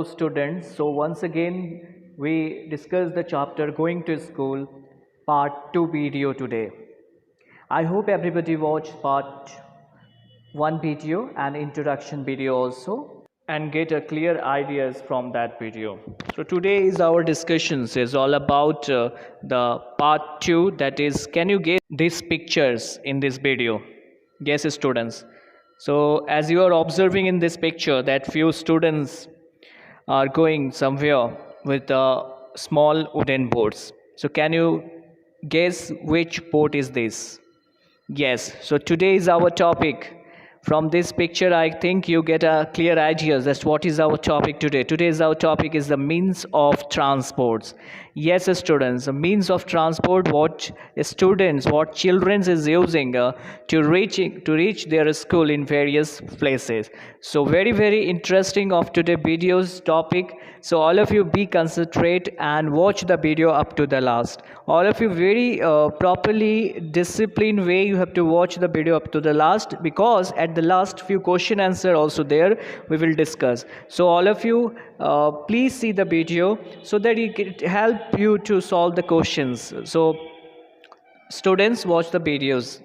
Students, so once again we discuss the chapter going to school part 2 video today. I hope everybody watched part 1 video and introduction video also and get a clear ideas from that video. So today is our discussions is all about the part 2, that is, can you get these pictures in this video? Yes, students. So as you are observing in this picture that few students are going somewhere with small wooden boards. So can you guess which boat is this? Yes, so today is our topic. From this picture, I think you get a clear idea as what is our topic today. Today's our topic is the means of transports. Yes, students, the means of transport. What students, what children is using to reach their school in various places. So very interesting of today video's topic. So all of you be concentrate and watch the video up to the last. All of you very properly disciplined way you have to watch the video up to the last, because at the last few question answer also there we will discuss. So all of you please see the video so that it can help you to solve the questions. So students, watch the videos.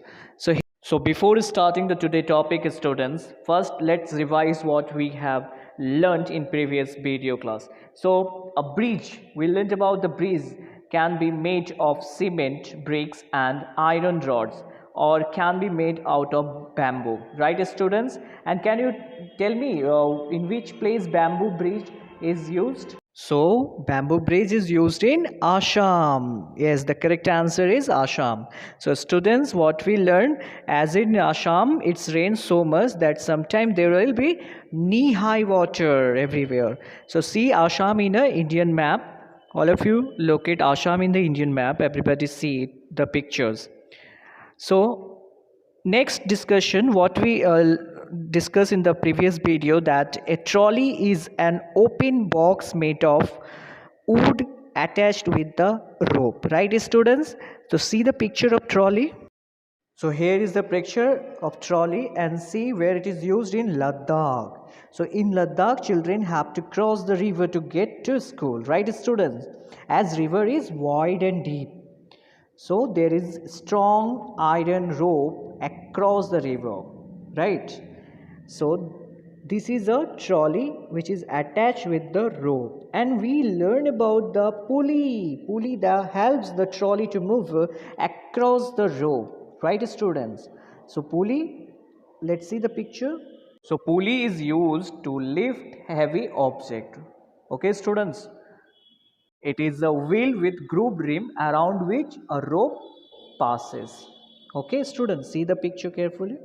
So before starting the today topic, students, first let's revise what we have learned in previous video class. So a bridge, we learned about the bridge can be made of cement, bricks and iron rods, or can be made out of bamboo, right students? And can you tell me in which place bamboo bridge is used? So, bamboo bridge is used in Assam. Yes, the correct answer is Assam. So, students, what we learn, as in Assam, it's rains so much that sometime there will be knee-high water everywhere. So, see Assam in a Indian map. All of you look at Assam in the Indian map. Everybody see the pictures. So next discussion, what we discussed in the previous video, that a trolley is an open box made of wood attached with the rope, right students? So see the picture of trolley. So here is the picture of trolley and see where it is used in Ladakh. So in Ladakh, children have to cross the river to get to school, right students? As river is wide and deep, so there is strong iron rope across the river, right? So this is a trolley which is attached with the rope, and we learn about the pulley that helps the trolley to move across the rope, right students? So pulley, let's see the picture. So pulley is used to lift heavy object. Okay students, it is a wheel with grooved rim around which a rope passes. Okay, students, see the picture carefully.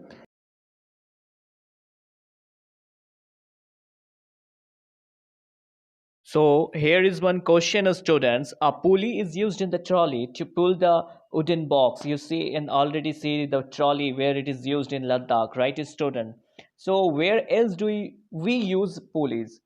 So here is one question, students. A pulley is used in the trolley to pull the wooden box. You see and already see the trolley where it is used in Ladakh, right, student? So where else do we use pulleys?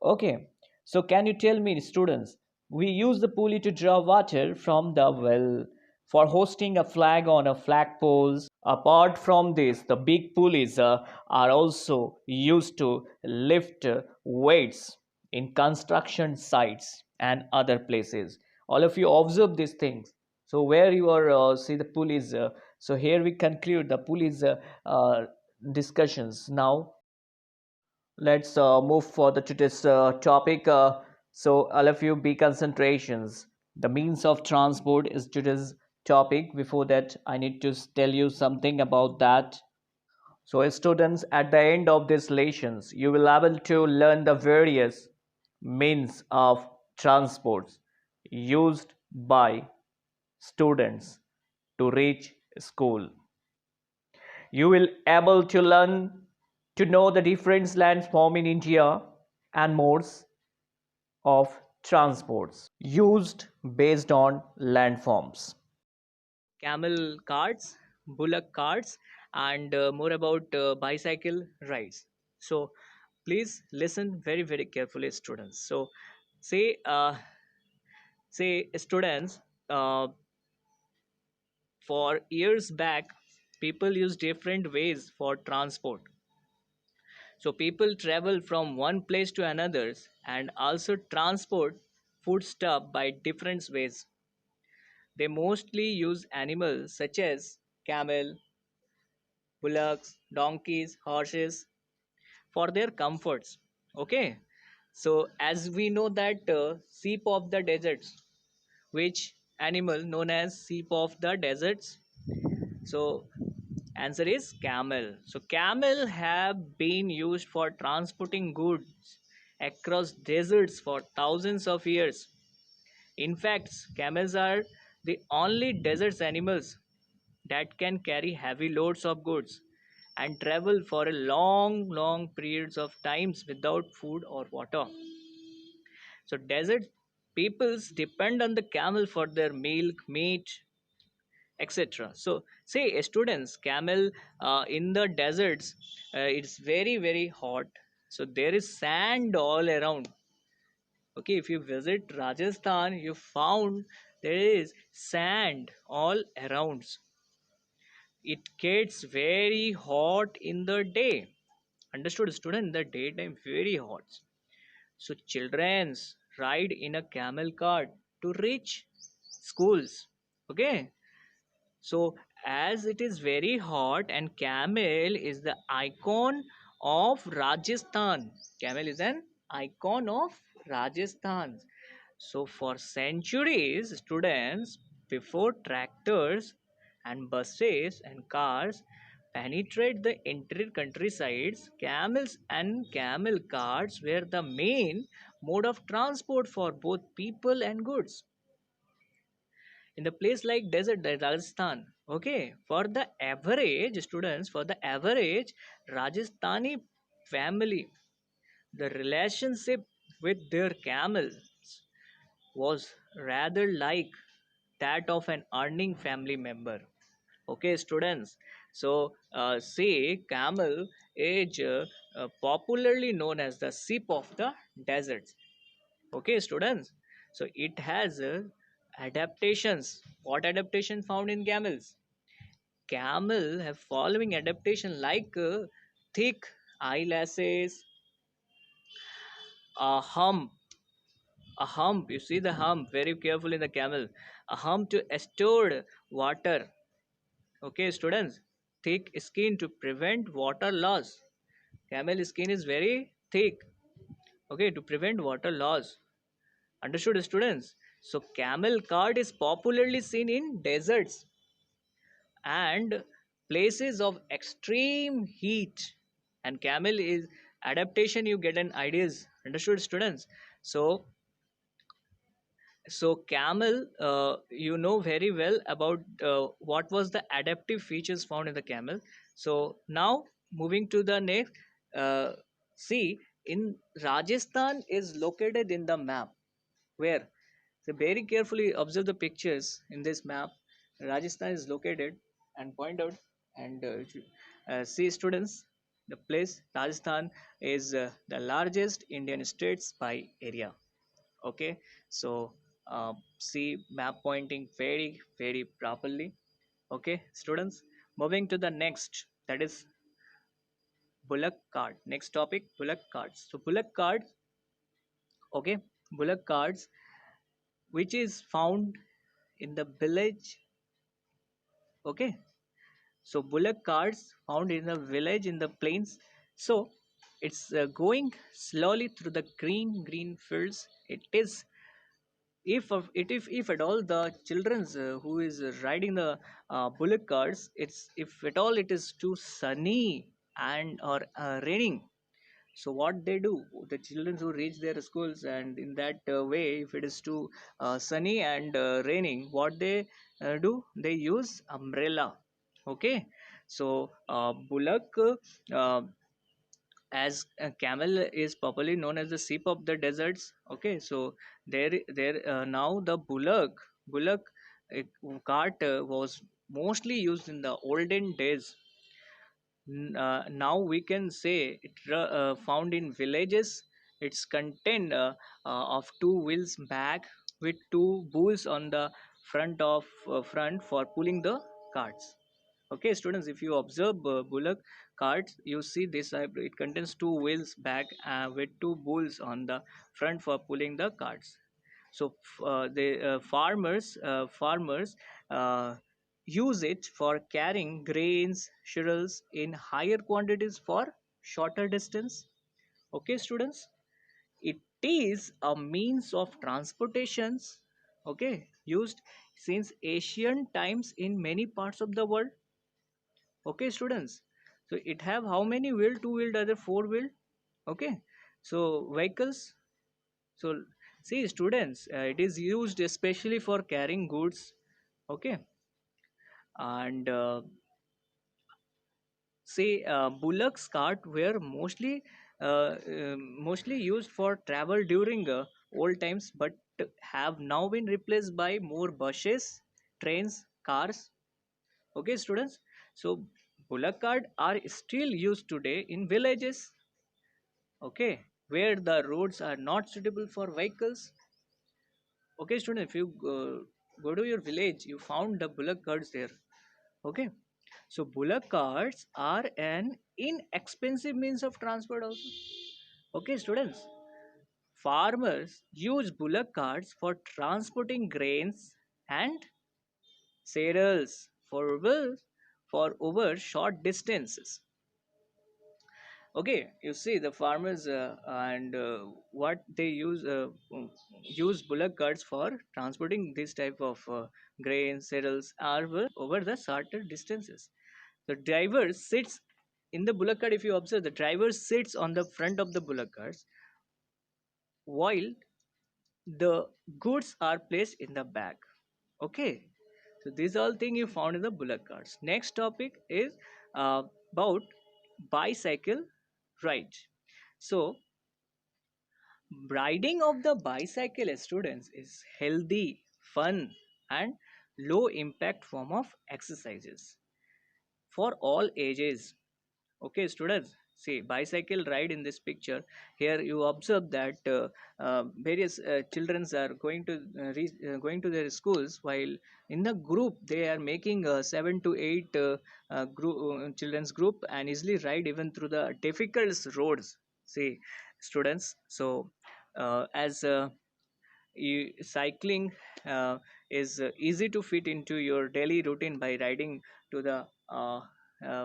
Okay, so can you tell me, students, we use the pulley to draw water from the well, for hosting a flag on a flagpoles. Apart from this, the big pulleys are also used to lift weights in construction sites and other places. All of you observe these things. So where you are see the pulleys. So here we conclude the pulleys discussions. Now let's move further to this topic. So all of you be concentrations. The means of transport is today's topic. Before that, I need to tell you something about that. So students, at the end of these lessons, you will be able to learn the various means of transports used by students to reach school. You will able to learn to know the different landform in India and modes of transports used based on landforms. Camel carts, Bullock carts, and more about bicycle rides. So please listen very carefully, students. So say say students, uh, for years back, people used different ways for transport. So people travel from one place to another and also transport foodstuff by different ways. They mostly use animals such as camel, bullocks, donkeys, horses for their comforts. Okay, so as we know that sheep of the deserts, which animal known as sheep of the deserts? So answer is camel. So camel have been used for transporting goods across deserts for thousands of years. In fact, camels are the only desert animals that can carry heavy loads of goods and travel for a long periods of times without food or water. So desert peoples depend on the camel for their milk, meat, etc. So say students, camel in the deserts, it's very hot. So there is sand all around. Okay, if you visit Rajasthan, you found there is sand all around. It gets very hot in the day. Understood, student? In the daytime, very hot. So childrens ride in a camel cart to reach schools. Okay. So as it is very hot and camel is the icon of Rajasthan. Camel is an icon of Rajasthan. So for centuries, students, before tractors and buses and cars penetrate the interior countrysides, camels and camel carts were the main mode of transport for both people and goods in the place like desert like Rajasthan. Okay, for the average students, for the average Rajasthani family, the relationship with their camels was rather like that of an earning family member. Okay, students. So see, camel is popularly known as the sheep of the deserts. Okay, students. So it has adaptations. What adaptation found in camels? Camel have following adaptation like thick eyelashes, a hump, a hump. You see the hump very carefully in the camel. A hump to stored water. Okay, students. Thick skin to prevent water loss. Camel skin is very thick. Okay, to prevent water loss. Understood, students? So camel cart is popularly seen in deserts and places of extreme heat. And camel is adaptation. You get an ideas. Understood, students? So camel, you know very well about what was the adaptive features found in the camel. So now moving to the next, uh, see, in Rajasthan is located in the map where, so very carefully observe the pictures in this map. Rajasthan is located and point out and see, students, the place Rajasthan is the largest Indian states by area. Okay, so see map pointing very properly. Okay, students, moving to the next, that is Bullock card. Next topic, Bullock cards. So Bullock cards, okay, Bullock cards, which is found in the village. Okay, so Bullock carts found in a village in the plains. So it's going slowly through the green fields. It is, if at all the children's who is riding the bullock carts, it's if at all it is too sunny and or raining. So what they do, the children who reach their schools, and in that way, if it is too sunny and raining, what they do, they use umbrella. Okay, so bullock, uh, as camel is popularly known as the sheep of the deserts. Okay, so there now the bullock uh, cart was mostly used in the olden days. Now we can say it found in villages. It's content of two wheels back with two bulls on the front for pulling the carts. Okay, students, if you observe bullock carts, you see this it contains two wheels back with two bulls on the front for pulling the carts. So the farmers uh, use it for carrying grains, cereals in higher quantities for shorter distance. Okay, students, it is a means of transportations, okay, used since ancient times in many parts of the world. Okay, students, so it have how many wheel? Two wheeled, other four wheeled. Okay, so vehicles. So see, students, it is used especially for carrying goods. Okay, and say Bullock's cart were mostly used for travel during old times, but have now been replaced by more buses, trains, cars. Okay, students. So Bullock cart are still used today in villages. Okay, where the roads are not suitable for vehicles. Okay, student, if you go to your village, you found the Bullock carts there. Okay, so Bullock carts are an inexpensive means of transport also. Okay, students, farmers use Bullock carts for transporting grains and cereals for over short distances. Okay, you see the farmers and what they use Bullock carts for transporting this type of grains, cereals over the shorter distances. The driver sits in the Bullock cart. If you observe, the driver sits on the front of the Bullock carts while the goods are placed in the back. Okay, so these all things you found in the Bullock carts. Next topic is uh, about bicycle ride. So riding of the bicycle, students, is healthy, fun, and low impact form of exercises for all ages. Okay, students, see bicycle ride in this picture. Here you observe that various children are going to their schools, while in the group they are making 7 to 8 children's group and easily ride even through the difficult roads. See, students, so as cycling is easy to fit into your daily routine by riding to the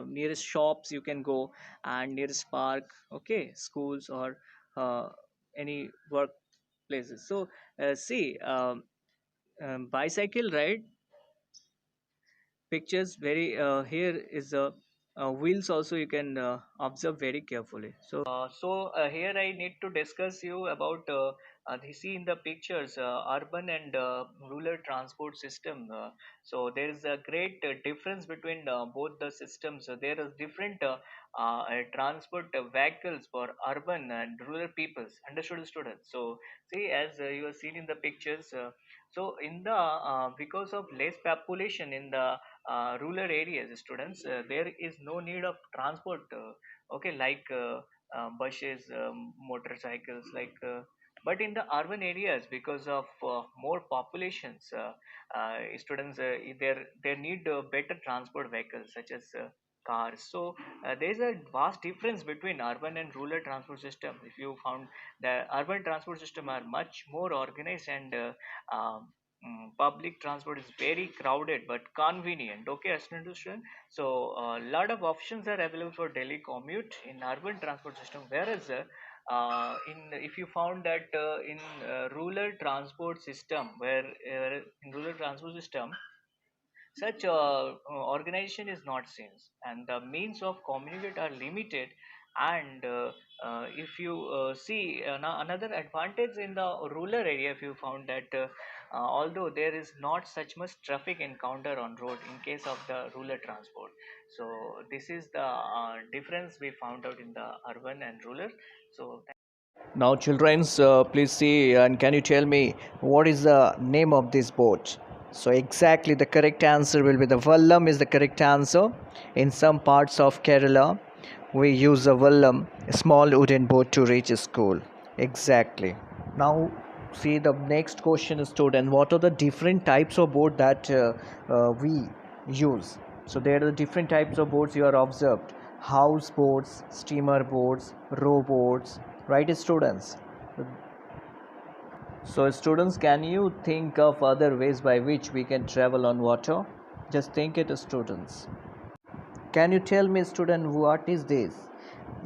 nearest shops you can go, and nearest park, okay, schools, or uh, any work places. So see, bicycle ride pictures very here is wheels also you can observe very carefully. So here I need to discuss you about you see in the pictures urban and rural transport system. So there is a great difference between both the systems. So there are different transport vehicles for urban and rural peoples. Understood, students? So see, as you have seen in the pictures, so in the because of less population in the rural areas, students, there is no need of transport. Okay, like buses, motorcycles, like. But in the urban areas, because of more populations, students there need better transport vehicles such as cars. So there is a vast difference between urban and rural transport system. If you found the urban transport system are much more organized, and public transport is very crowded but convenient. Okay, student. So a lot of options are available for daily commute in urban transport system, whereas in if you found that in rural transport system, where in rural transport system such organization is not seen, and the means of communicate are limited. And if you see another advantage in the rural area, if you found that although there is not such much traffic encounter on road in case of the rural transport. So this is the difference we found out in the urban and rural. So now, childrens, please see and can you tell me what is the name of this boat? So, exactly the correct answer will be the vallam is the correct answer. In some parts of Kerala, we use a vallam, a small wooden boat, to reach a school. Exactly. Now, see the next question, student. What are the different types of boat that we use? So, there are different types of boats you are observed. houseboats, steamer boats, rowboats, right, students? So, students, can you think of other ways by which we can travel on water? Just think it, students. Can you tell me, student, what is this?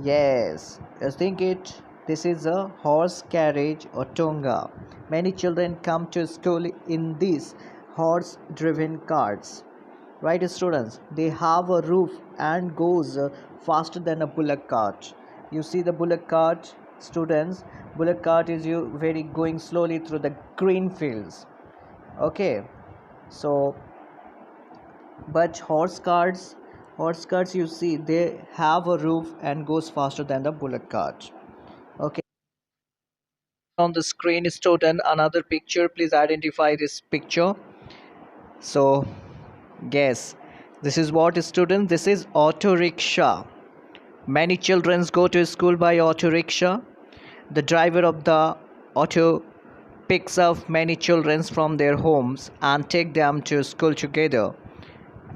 Yes, just think it. This is a horse carriage or tonga. Many children come to school in these horse-driven carts. Right, students? They have a roof and goes faster than a bullock cart. You see the bullock cart, students. Bullock cart is you very going slowly through the green fields. Okay, so but horse carts you see they have a roof and goes faster than the bullock cart. Okay, on the screen is student another picture. Please identify this picture. So guess this is what is student. This is auto rickshaw. Many children go to school by auto rickshaw. The driver of the auto picks up many children from their homes and take them to school together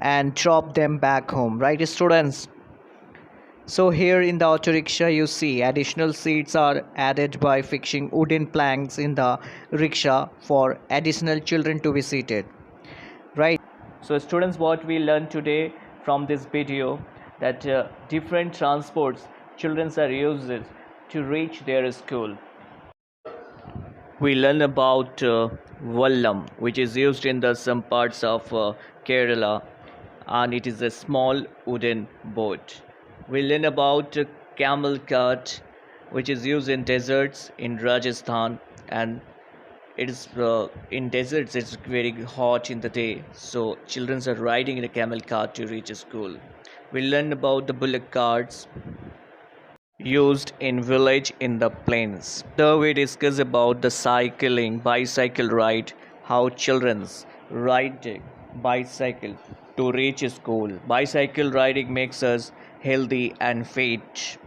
and drop them back home, right, students? So here in the auto rickshaw you see additional seats are added by fixing wooden planks in the rickshaw for additional children to be seated, right? So students, what we learned today from this video, that different transports children are used to reach their school. We learn about vallam, which is used in the some parts of Kerala, and it is a small wooden boat. We learn about camel cart, which is used in deserts in Rajasthan, and it's in deserts it's very hot in the day, so children are riding in a camel cart to reach school. We learn about the bullock carts used in village in the plains. So we discuss about the cycling, bicycle ride, how children's ride bicycle to reach school. Bicycle riding makes us healthy and fit,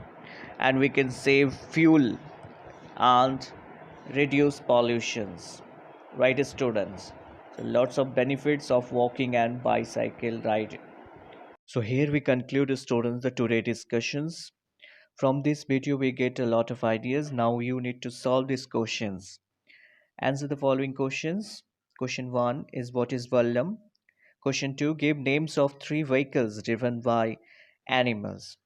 and we can save fuel and reduce pollutions. Right, students? So lots of benefits of walking and bicycle riding. So here we conclude, students, the today discussions. From this video, we get a lot of ideas. Now you need to solve these questions. Answer the following questions. Question 1 is what is vallam? Question 2, give names of three vehicles driven by animals.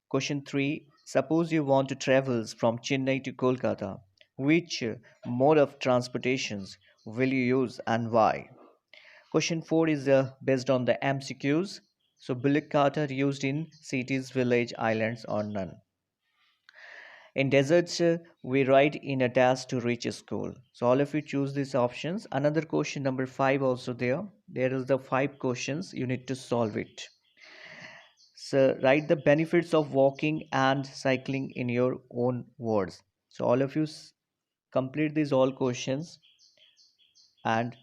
Question 3, suppose you want to travel from Chennai to Kolkata. Which mode of transportations will you use and why? Question 4 is based on the MCQs. So, bullock cart are used in cities, village, islands, or none. In deserts, we ride in a dash to reach a school. So all of you choose these options. Another question number 5 also there. There is the 5 questions. You need to solve it. So write the benefits of walking and cycling in your own words. So all of you complete these all questions and